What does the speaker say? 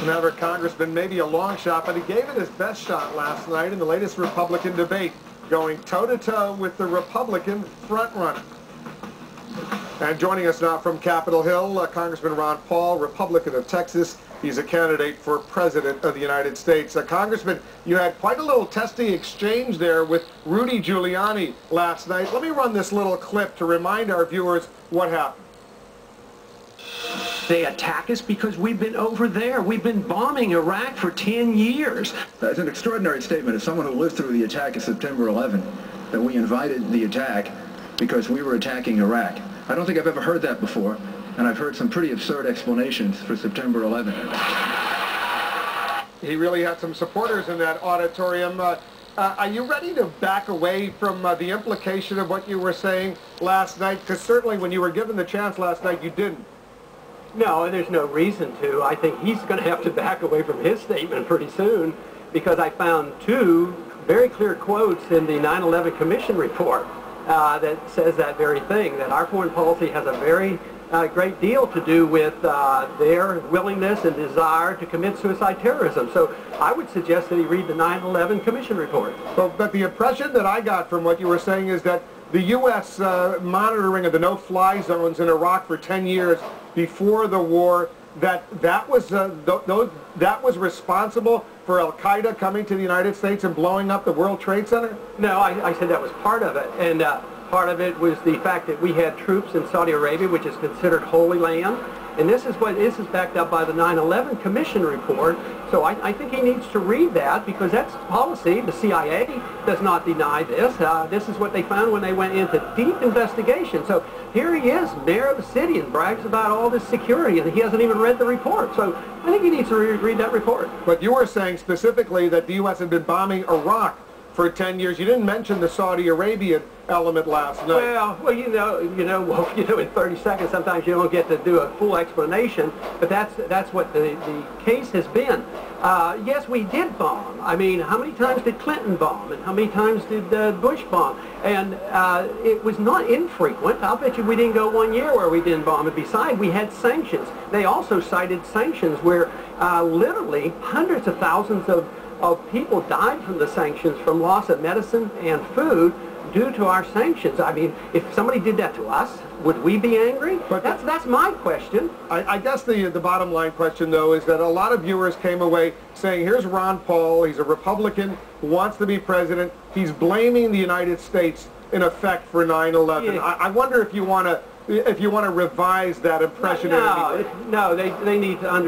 Another congressman, maybe a long shot, but he gave it his best shot last night in the latest Republican debate, going toe-to-toe with the Republican frontrunner. And joining us now from Capitol Hill, Congressman Ron Paul, Republican of Texas. He's a candidate for President of the United States. Congressman, you had quite a little testy exchange there with Rudy Giuliani last night. Let me run this little clip to remind our viewers what happened. They attack us because we've been over there. We've been bombing Iraq for 10 years. That's an extraordinary statement as someone who lived through the attack of September 11, that we invited the attack because we were attacking Iraq. I don't think I've ever heard that before, and I've heard some pretty absurd explanations for September 11. He really had some supporters in that auditorium. Are you ready to back away from the implication of what you were saying last night? Because certainly when you were given the chance last night, you didn't. No, there's no reason to. I think he's going to have to back away from his statement pretty soon, because I found two very clear quotes in the 9/11 Commission report that says that very thing, that our foreign policy has a very great deal to do with their willingness and desire to commit suicide terrorism. So I would suggest that he read the 9/11 Commission report. Well, but the impression that I got from what you were saying is that the U.S. Monitoring of the no-fly zones in Iraq for 10 years before the war, that was responsible for Al-Qaeda coming to the United States and blowing up the World Trade Center? No, I said that was part of it, and part of it was the fact that we had troops in Saudi Arabia, which is considered Holy Land, and this is backed up by the 9/11 Commission report. So I think he needs to read that, because that's policy. The CIA does not deny this. This is what they found when they went into deep investigation. So here he is, mayor of the city, and brags about all this security, and he hasn't even read the report. So I think he needs to read that report. But you were saying specifically that the U.S. had been bombing Iraq for 10 years. You didn't mention the Saudi Arabian element last night. Well, you know, in 30 seconds, sometimes you don't get to do a full explanation, but that's what the case has been. Yes, we did bomb. I mean, how many times did Clinton bomb, and how many times did Bush bomb? And it was not infrequent. I'll bet you we didn't go 1 year where we didn't bomb. And besides, we had sanctions. They also cited sanctions where literally hundreds of thousands of people died from the sanctions, from loss of medicine and food due to our sanctions. I mean, if somebody did that to us, would we be angry? But that's my question. I guess the bottom line question, though, is that a lot of viewers came away saying, here's Ron Paul, he's a Republican, who wants to be president, he's blaming the United States, in effect, for 9/11. Yeah. I wonder if you want to revise that impression. No, they need to understand.